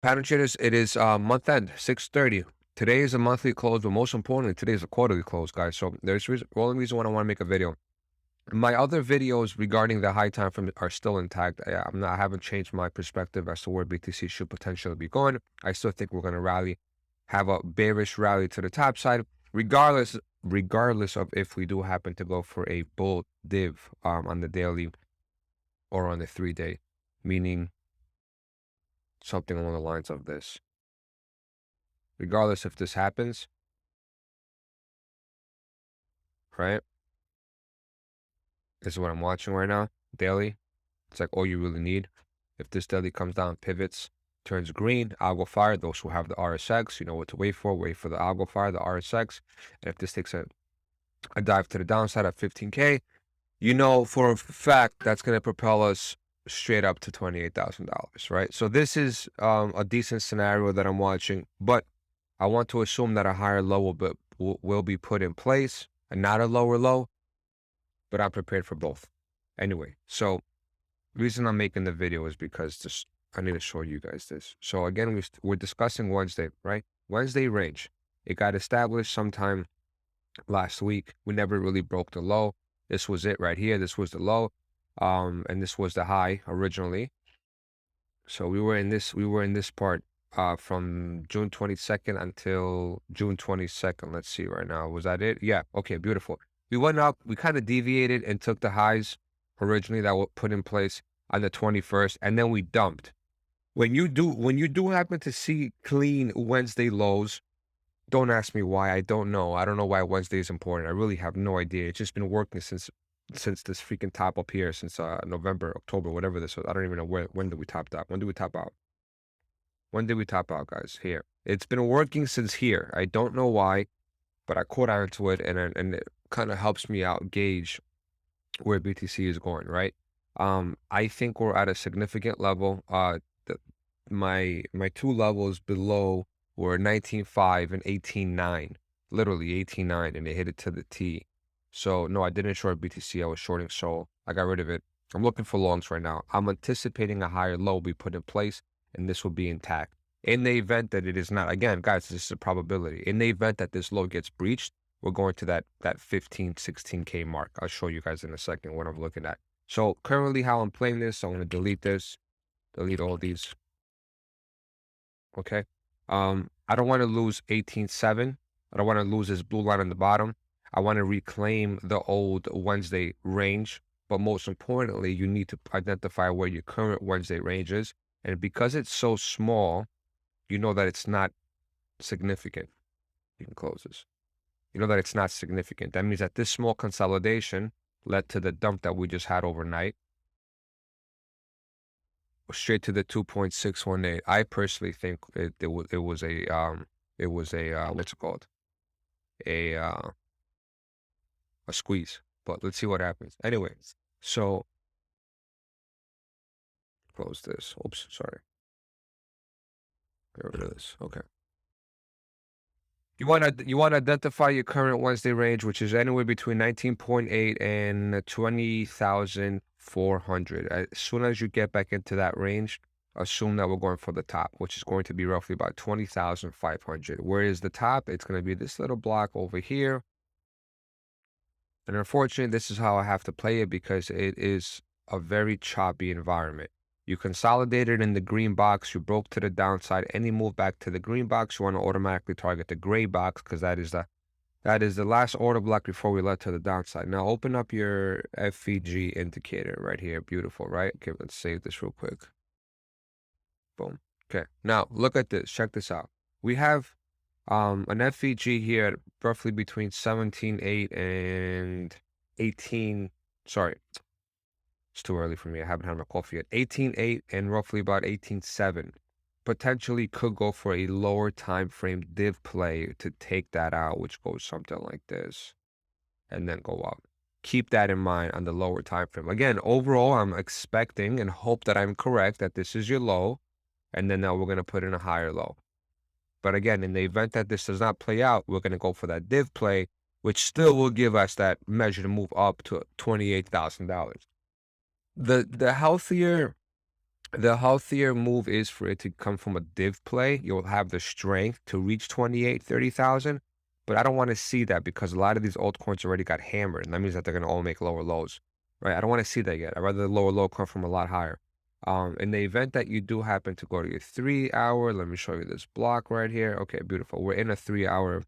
Pattern traders, it is month end, 6:30. Today is a monthly close, but most importantly, today is a quarterly close, guys. So there's only reason why I want to make a video. My other videos regarding the high time frame are still intact. I haven't changed my perspective as to where BTC should potentially be going. I still think we're going to rally, have a bearish rally to the top side, regardless of if we do happen to go for a bull div on the daily or on the 3-day, meaning something along the lines of this. Regardless if this happens, right? This is what I'm watching right now, daily. It's like all you really need. If this daily comes down, pivots, turns green, algo fire, those who have the RSX, you know what to wait for the algo fire, the RSX. And if this takes a dive to the downside at 15K, you know for a fact that's going to propel us straight up to $28,000, right? So this is a decent scenario that I'm watching, but I want to assume that a higher low will be put in place and not a lower low, but I'm prepared for both. Anyway, so the reason I'm making the video is because I need to show you guys this. So again, we're discussing Wednesday, right? Wednesday range. It got established sometime last week. We never really broke the low. This was it right here. This was the low. And this was the high originally. So we were in this part from June 22nd until June 22nd. Let's see right now. Was that it? Yeah. Okay, beautiful. We went up, we kind of deviated and took the highs originally that were put in place on the 21st, and then we dumped. When you do happen to see clean Wednesday lows, don't ask me why. I don't know. I don't know why Wednesday is important. I really have no idea. It's just been working since this freaking top up here since November, October, whatever this was. I don't even know when did we top out. When did we top out? When did we top out, guys? Here. It's been working since here. I don't know why, but I caught on to it, and it kind of helps me out gauge where BTC is going, right? I think we're at a significant level. My two levels below were 19.5 and 18.9, literally 18.9, and they hit it to the T. So no, I didn't short BTC. I was shorting Sol. I got rid of it. I'm looking for longs right now. I'm anticipating a higher low be put in place, and this will be intact. In the event that it is not, again, guys, this is a probability. In the event that this low gets breached, we're going to that 15, 16K mark. I'll show you guys in a second what I'm looking at. So currently how I'm playing this, I'm going to delete this, delete all these. Okay. I don't want to lose 18.7. I don't want to lose this blue line on the bottom. I want to reclaim the old Wednesday range. But most importantly, you need to identify where your current Wednesday range is. And because it's so small, you know that it's not significant. You can close this. You know that it's not significant. That means that this small consolidation led to the dump that we just had overnight, straight to the 2.618. I personally think it was a what's it called, a squeeze. But let's see what happens. Anyway, so close this. Oops, sorry. Get rid of this. Okay. You want to identify your current Wednesday range, which is anywhere between 19.8 and 20,400. As soon as you get back into that range, assume that we're going for the top, which is going to be roughly about 20,500. Where is the top? It's going to be this little block over here. And unfortunately, this is how I have to play it because it is a very choppy environment. You consolidated in the green box, you broke to the downside. Any move back to the green box, you want to automatically target the gray box because that is the last order block before we led to the downside. Now open up your FVG indicator right here. Beautiful, right? Okay, let's save this real quick. Boom. Okay, now look at this. Check this out. We have an FVG here at roughly between 17.8 and 18. Sorry, it's too early for me. I haven't had my coffee yet. 18.8 and roughly about 18.7. Potentially could go for a lower time frame div play to take that out, which goes something like this, and then go up. Keep that in mind on the lower time frame. Again, overall, I'm expecting and hope that I'm correct that this is your low, and then now we're going to put in a higher low. But again, in the event that this does not play out, we're going to go for that div play, which still will give us that measure to move up to $28,000. The healthier The healthier move is for it to come from a div play. You'll have the strength to reach 28, 30,000. But I don't want to see that because a lot of these altcoins already got hammered. And that means that they're going to all make lower lows, right? I don't want to see that yet. I'd rather the lower low come from a lot higher. In the event that you do happen to go to your 3 hour, let me show you this block right here. Okay, beautiful. We're in the 3 hour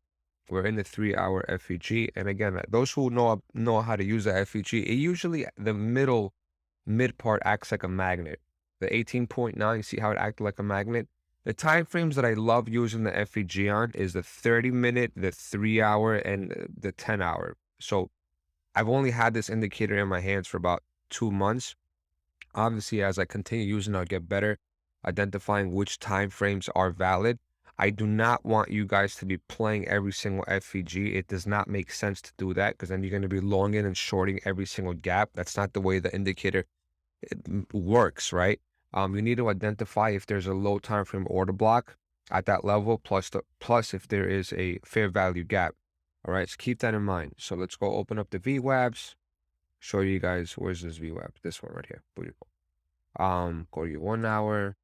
FEG. And again, those who know how to use the FEG, it usually the mid part acts like a magnet. The 18.9, see how it acted like a magnet? The time frames that I love using the FEG on is the 30-minute, the 3 hour, and the 10 hour. So I've only had this indicator in my hands for about 2 months. Obviously, as I continue using it, I'll get better identifying which time frames are valid. I do not want you guys to be playing every single FEG. It does not make sense to do that because then you're going to be longing and shorting every single gap. That's not the way the indicator works, right? You need to identify if there's a low time frame order block at that level, plus if there is a fair value gap. All right, so keep that in mind. So let's go open up the VWAPs. Show you guys where's this VWAP. This one right here. Beautiful. Go to your 1 hour.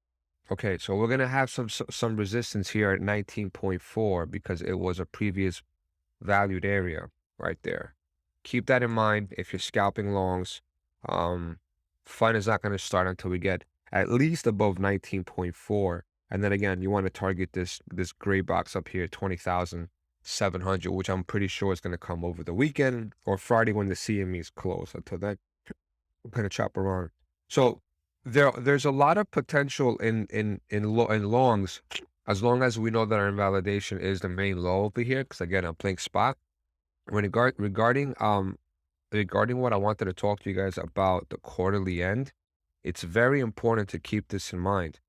Okay, so we're gonna have some resistance here at 19.4 because it was a previous valued area right there. Keep that in mind if you're scalping longs. Um, Fun is not going to start until we get at least above 19.4. And then again, you want to target this gray box up here, 20,700, which I'm pretty sure is going to come over the weekend or Friday when the CME is closed. Until then, I'm going to chop around. So there's a lot of potential in longs, as long as we know that our invalidation is the main low over here. Because again, I'm playing spot. Regarding what I wanted to talk to you guys about the quarterly end, it's very important to keep this in mind.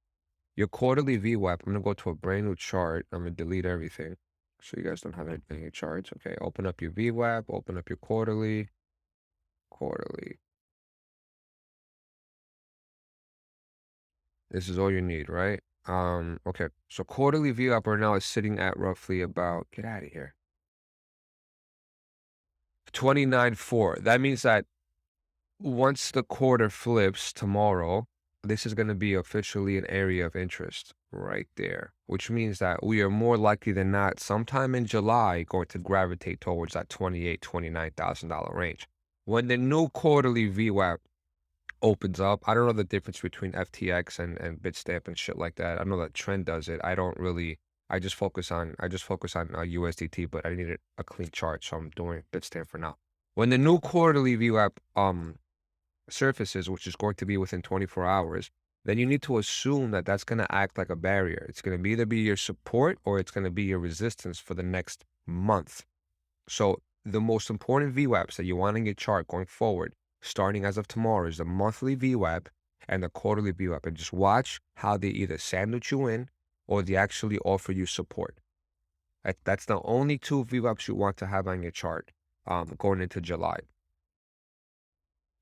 Your quarterly VWAP, I'm going to go to a brand new chart. I'm going to delete everything so you guys don't have any charts. Okay, open up your VWAP, open up your quarterly. This is all you need, right? Okay, so quarterly VWAP right now is sitting at roughly about, get out of here, 29.4. That means that once the quarter flips tomorrow, this is going to be officially an area of interest right there, which means that we are more likely than not sometime in July going to gravitate towards that $28,000, $29,000 range. When the new quarterly VWAP opens up, I don't know the difference between FTX and Bitstamp and shit like that. I know that Trend does it. I just focus on USDT, but I needed a clean chart, so I'm doing Bitstamp for now. When the new quarterly VWAP surfaces, which is going to be within 24 hours, then you need to assume that that's going to act like a barrier. It's going to either be your support or it's going to be your resistance for the next month. So the most important VWAPs that you want in your chart going forward, starting as of tomorrow, is the monthly VWAP and the quarterly VWAP. And just watch how they either sandwich you in or they actually offer you support. That's the only two VWAPs you want to have on your chart going into July.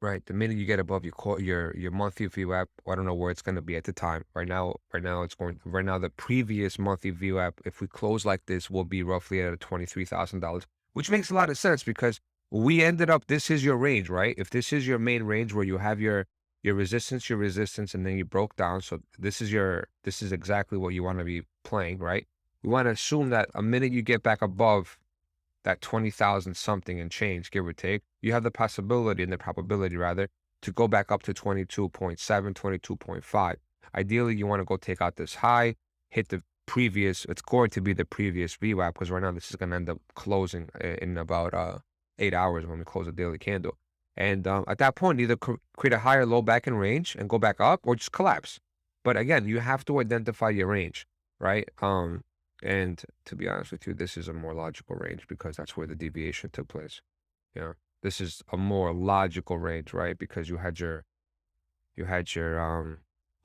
Right. The minute you get above your monthly VWAP, I don't know where it's going to be at the time. Right now, the previous monthly VWAP, if we close like this, will be roughly at a $23,000, which makes a lot of sense because we ended up, this is your range, right? If this is your main range where you have your resistance, and then you broke down. So this is exactly what you want to be playing, right? We want to assume that a minute you get back above that 20,000 something and change, give or take, you have the possibility and the probability rather to go back up to 22.7, 22.5. Ideally, you want to go take out this high, hit the previous, it's going to be the previous VWAP because right now this is going to end up closing in about 8 hours when we close a daily candle. And at that point, either create a higher low back in range and go back up or just collapse. But again, you have to identify your range, right? And to be honest with you, this is a more logical range because that's where the deviation took place. This is a more logical range, right? Because you had your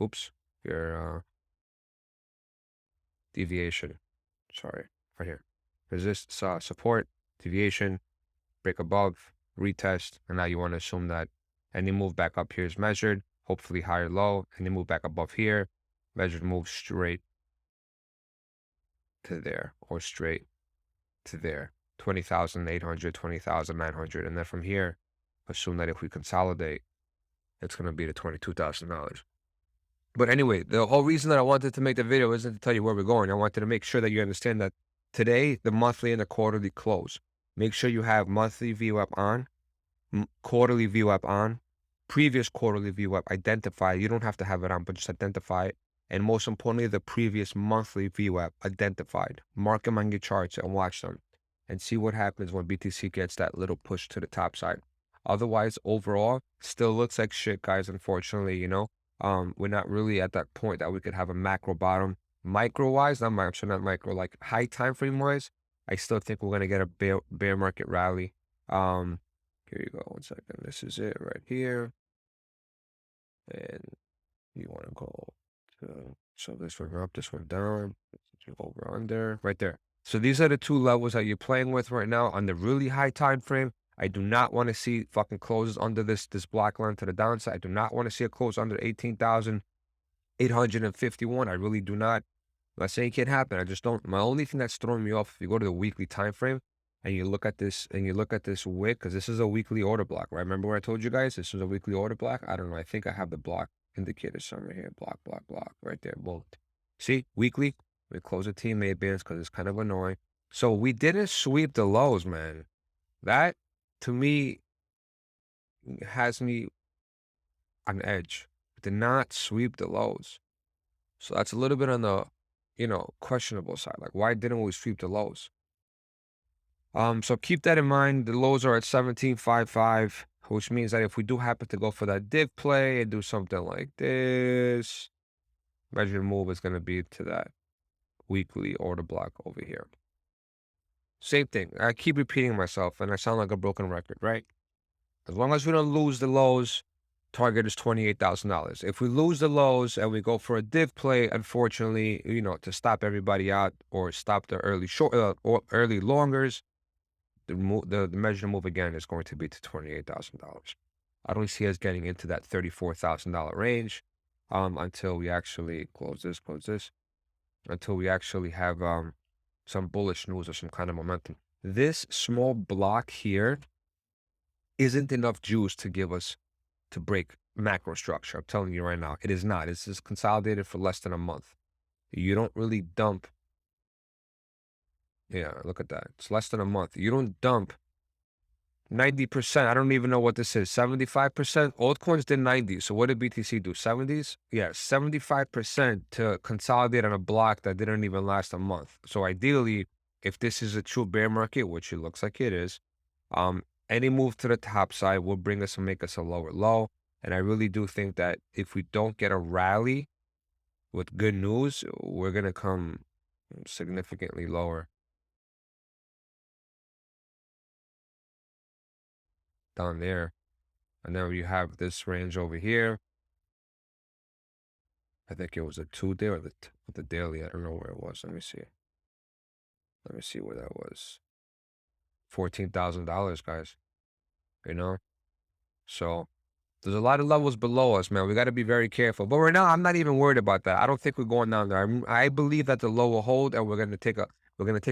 oops, your deviation. Sorry, right here. Resist, support, deviation, break above, retest, and now you want to assume that any move back up here is measured, hopefully higher low, and then move back above here, measured move straight to there or straight to there, 20,800, 20,900. And then from here, assume that if we consolidate, it's going to be the $22,000. But anyway, the whole reason that I wanted to make the video isn't to tell you where we're going. I wanted to make sure that you understand that today, the monthly and the quarterly close. Make sure you have monthly VWAP on, quarterly VWAP on, previous quarterly VWAP identify. You don't have to have it on, but just identify it. And most importantly, the previous monthly VWAP identified. Mark them on your charts and watch them and see what happens when BTC gets that little push to the top side. Otherwise, overall, still looks like shit, guys, unfortunately, we're not really at that point that we could have a macro bottom. Micro-wise, not micro, like high time frame-wise, I still think we're going to get a bear market rally. Here you go, 1 second. This is it right here. And you want to go to, so this one up, this one down, over under, right there. So these are the two levels that you're playing with right now on the really high time frame. I do not want to see fucking closes under this black line to the downside. I do not want to see a close under 18,851. I really do not. I'm not saying it can't happen. I just don't. My only thing that's throwing me off, if you go to the weekly time frame and you look at this wick, because this is a weekly order block, right? Remember where I told you guys this was a weekly order block? I don't know. I think I have the block indicator somewhere here. Block, right there. Boom. See, weekly. We close the teammate bands because it's kind of annoying. So we didn't sweep the lows, man. That, to me, has me on edge. We did not sweep the lows. So that's a little bit on the, questionable side. Like, why didn't we sweep the lows? So keep that in mind. The lows are at 17.55, which means that if we do happen to go for that div play and do something like this, measured move is going to be to that weekly order block over here. Same thing. I keep repeating myself, and I sound like a broken record, right? As long as we don't lose the lows, target is $28,000. If we lose the lows and we go for a div play, unfortunately, to stop everybody out or stop the early short or early longers, the measure move again is going to be to $28,000. I don't see us getting into that $34,000 range until we actually close this, until we actually have some bullish news or some kind of momentum. This small block here isn't enough juice to give us to break macro structure. I'm telling you right now, it is not. It's just consolidated for less than a month. You don't really dump. Yeah, look at that. It's less than a month. You don't dump 90%. I don't even know what this is. 75%. Altcoins did 90. So what did BTC do? 70s? Yeah, 75% to consolidate on a block that didn't even last a month. So ideally, if this is a true bear market, which it looks like it is, any move to the top side will bring us and make us a lower low. And I really do think that if we don't get a rally with good news, we're going to come significantly lower. Down there. And then you have this range over here. I think it was a 2-day or the daily. I don't know where it was. Let me see. Let me see where that was. $14,000, guys. So there's a lot of levels below us, man. We got to be very careful. But right now, I'm not even worried about that. I don't think we're going down there. I believe that the low will hold, and we're gonna take a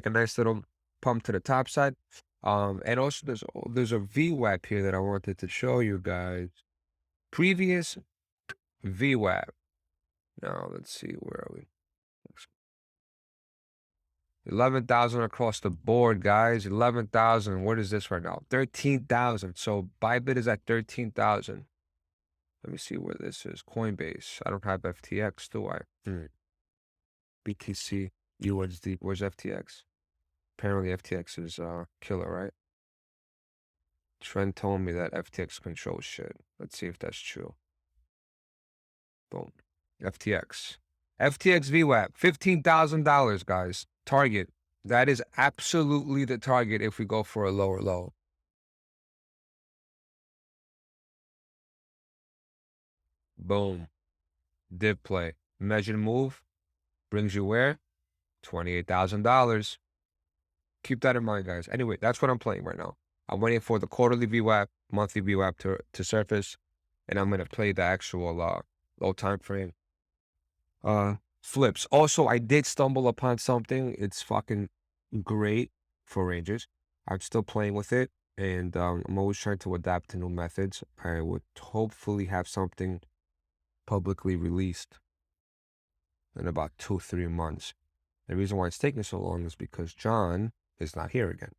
nice little pump to the top side. And also there's a VWAP here that I wanted to show you guys. Previous VWAP. Now let's see, where are we? 11,000 across the board, guys. 11,000. What is this right now? 13,000. So Bybit is at 13,000. Let me see where this is. Coinbase. I don't have FTX, do I? BTC, USD. Where's FTX? Apparently FTX is killer, right? Trent told me that FTX controls shit. Let's see if that's true. Boom. FTX. FTX VWAP. $15,000, guys. Target. That is absolutely the target if we go for a lower low. Boom. Div play. Measured move. Brings you where? $28,000. Keep that in mind, guys. Anyway, that's what I'm playing right now. I'm waiting for the quarterly VWAP, monthly VWAP to surface, and I'm going to play the actual low time frame flips. Also, I did stumble upon something. It's fucking great for Rangers. I'm still playing with it, and I'm always trying to adapt to new methods. I would hopefully have something publicly released in about 2, 3 months. The reason why it's taking so long is because John is not here again.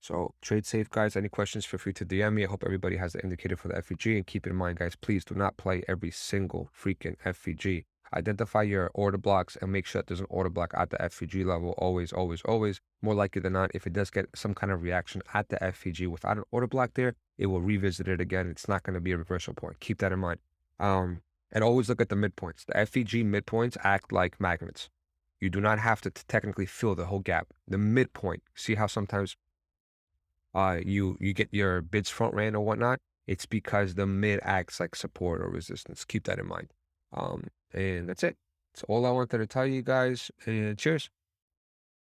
So trade safe, guys. Any questions, feel free to DM me. I hope everybody has the indicator for the FVG. And keep in mind, guys, please do not play every single freaking FVG. Identify your order blocks and make sure that there's an order block at the FVG level. Always, always, always. More likely than not, if it does get some kind of reaction at the FVG without an order block there, it will revisit it again. It's not going to be a reversal point. Keep that in mind. And always look at the midpoints. The FVG midpoints act like magnets. You do not have to technically fill the whole gap. The midpoint, see how sometimes you get your bids front ran or whatnot, it's because the mid acts like support or resistance. Keep that in mind. And that's it. That's all I wanted to tell you guys. And cheers.